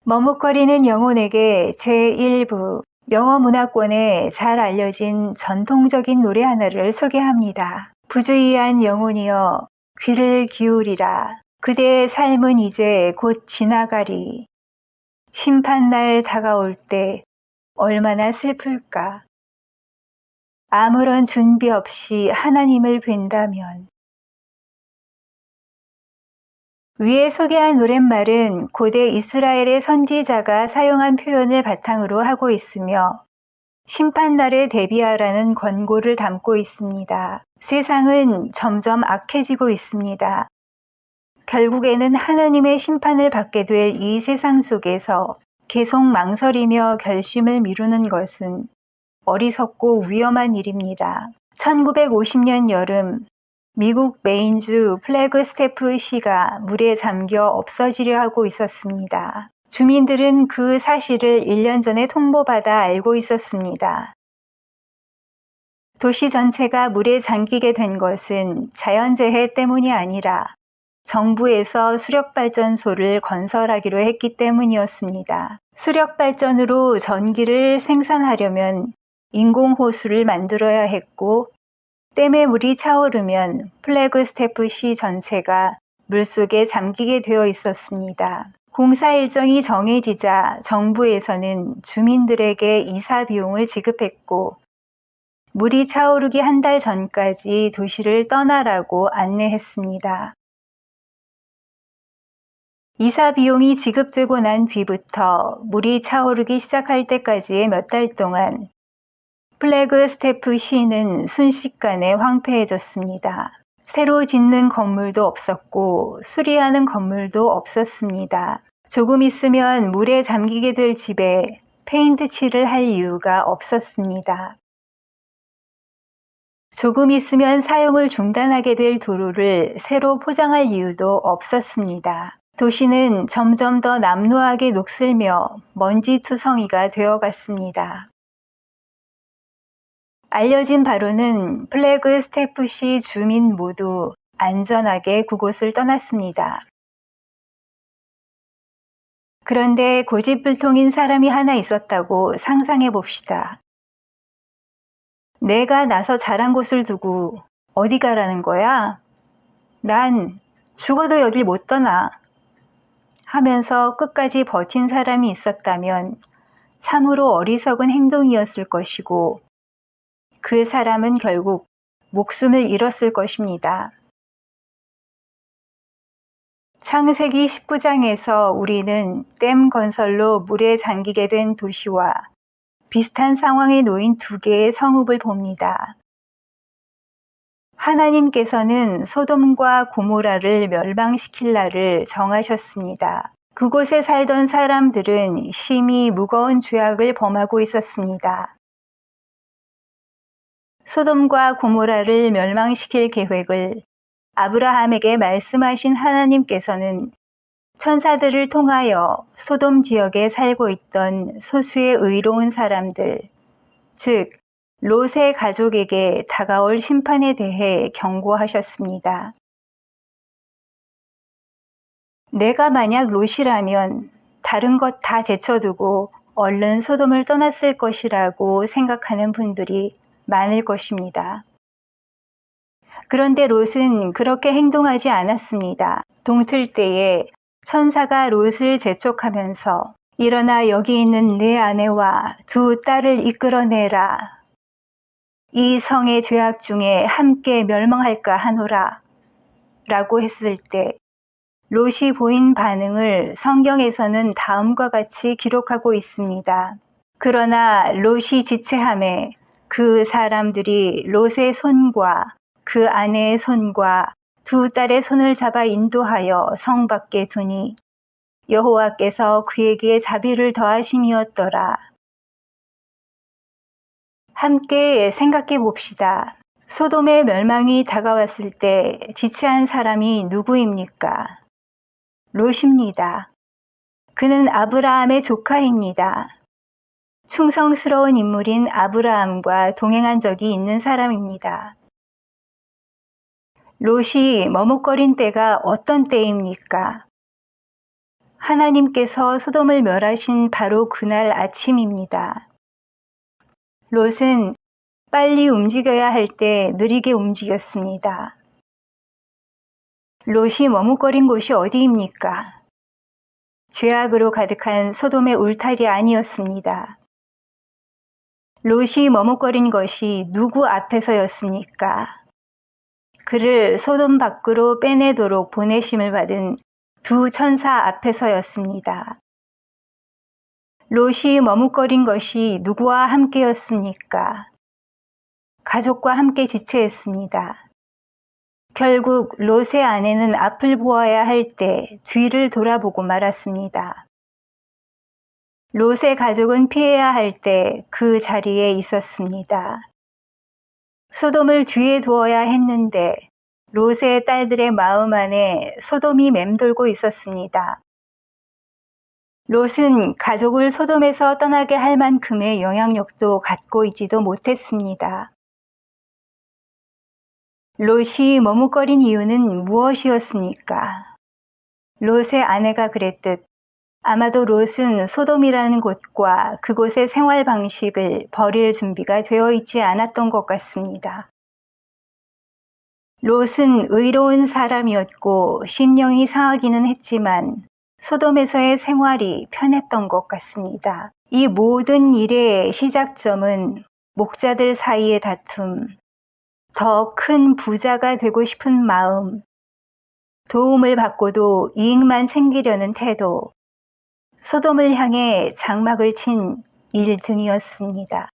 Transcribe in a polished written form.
머뭇거리는 영혼에게 제1부 영어 문화권에 잘 알려진 전통적인 노래 하나를 소개합니다. 부주의한 영혼이여 귀를 기울이라. 그대의 삶은 이제 곧 지나가리. 심판날 다가올 때 얼마나 슬플까. 아무런 준비 없이 하나님을 뵌다면. 위에 소개한 노랫말은 고대 이스라엘의 선지자가 사용한 표현을 바탕으로 하고 있으며 심판날에 대비하라는 권고를 담고 있습니다. 세상은 점점 악해지고 있습니다. 결국에는 하나님의 심판을 받게 될 이 세상 속에서 계속 망설이며 결심을 미루는 것은 어리석고 위험한 일입니다. 1950년 여름 미국 메인주 플래그스테프 시가 물에 잠겨 없어지려 하고 있었습니다. 주민들은 그 사실을 1년 전에 통보받아 알고 있었습니다. 도시 전체가 물에 잠기게 된 것은 자연재해 때문이 아니라 정부에서 수력발전소를 건설하기로 했기 때문이었습니다. 수력발전으로 전기를 생산하려면 인공호수를 만들어야 했고 댐에 물이 차오르면 플래그스테프 시 전체가 물속에 잠기게 되어 있었습니다. 공사 일정이 정해지자 정부에서는 주민들에게 이사 비용을 지급했고 물이 차오르기 한 달 전까지 도시를 떠나라고 안내했습니다. 이사 비용이 지급되고 난 뒤부터 물이 차오르기 시작할 때까지의 몇 달 동안 플래그스테프 시는 순식간에 황폐해졌습니다. 새로 짓는 건물도 없었고 수리하는 건물도 없었습니다. 조금 있으면 물에 잠기게 될 집에 페인트 칠을 할 이유가 없었습니다. 조금 있으면 사용을 중단하게 될 도로를 새로 포장할 이유도 없었습니다. 도시는 점점 더 남루하게 녹슬며 먼지투성이가 되어갔습니다. 알려진 바로는 플래그스테프시 주민 모두 안전하게 그곳을 떠났습니다. 그런데 고집불통인 사람이 하나 있었다고 상상해 봅시다. 내가 나서 자란 곳을 두고 어디 가라는 거야? 난 죽어도 여길 못 떠나. 하면서 끝까지 버틴 사람이 있었다면 참으로 어리석은 행동이었을 것이고 그 사람은 결국 목숨을 잃었을 것입니다. 창세기 19장에서 우리는 댐 건설로 물에 잠기게 된 도시와 비슷한 상황에 놓인 두 개의 성읍을 봅니다. 하나님께서는 소돔과 고모라를 멸망시킬 날을 정하셨습니다. 그곳에 살던 사람들은 심히 무거운 죄악을 범하고 있었습니다. 소돔과 고모라를 멸망시킬 계획을 아브라함에게 말씀하신 하나님께서는 천사들을 통하여 소돔 지역에 살고 있던 소수의 의로운 사람들, 즉 롯의 가족에게 다가올 심판에 대해 경고하셨습니다. 내가 만약 롯이라면 다른 것 다 제쳐두고 얼른 소돔을 떠났을 것이라고 생각하는 분들이 많을 것입니다. 그런데 롯은 그렇게 행동하지 않았습니다. 동틀 때에 천사가 롯을 재촉하면서 일어나 여기 있는 내 아내와 두 딸을 이끌어내라. 이 성의 죄악 중에 함께 멸망할까 하노라. 라고 했을 때 롯이 보인 반응을 성경에서는 다음과 같이 기록하고 있습니다. 그러나 롯이 지체함에 그 사람들이 롯의 손과 그 아내의 손과 두 딸의 손을 잡아 인도하여 성 밖에 두니 여호와께서 그에게 자비를 더하심이었더라. 함께 생각해 봅시다. 소돔의 멸망이 다가왔을 때 지체한 사람이 누구입니까? 롯입니다. 그는 아브라함의 조카입니다. 충성스러운 인물인 아브라함과 동행한 적이 있는 사람입니다. 롯이 머뭇거린 때가 어떤 때입니까? 하나님께서 소돔을 멸하신 바로 그날 아침입니다. 롯은 빨리 움직여야 할 때 느리게 움직였습니다. 롯이 머뭇거린 곳이 어디입니까? 죄악으로 가득한 소돔의 울타리 아니었습니다. 롯이 머뭇거린 것이 누구 앞에서였습니까? 그를 소돔 밖으로 빼내도록 보내심을 받은 두 천사 앞에서였습니다. 롯이 머뭇거린 것이 누구와 함께였습니까? 가족과 함께 지체했습니다. 결국 롯의 아내는 앞을 보아야 할 때 뒤를 돌아보고 말았습니다. 롯의 가족은 피해야 할 때 그 자리에 있었습니다. 소돔을 뒤에 두어야 했는데 롯의 딸들의 마음 안에 소돔이 맴돌고 있었습니다. 롯은 가족을 소돔에서 떠나게 할 만큼의 영향력도 갖고 있지도 못했습니다. 롯이 머뭇거린 이유는 무엇이었습니까? 롯의 아내가 그랬듯 아마도 롯은 소돔이라는 곳과 그곳의 생활 방식을 버릴 준비가 되어 있지 않았던 것 같습니다. 롯은 의로운 사람이었고 심령이 상하기는 했지만 소돔에서의 생활이 편했던 것 같습니다. 이 모든 일의 시작점은 목자들 사이의 다툼, 더 큰 부자가 되고 싶은 마음, 도움을 받고도 이익만 챙기려는 태도, 소돔을 향해 장막을 친 일 등이었습니다.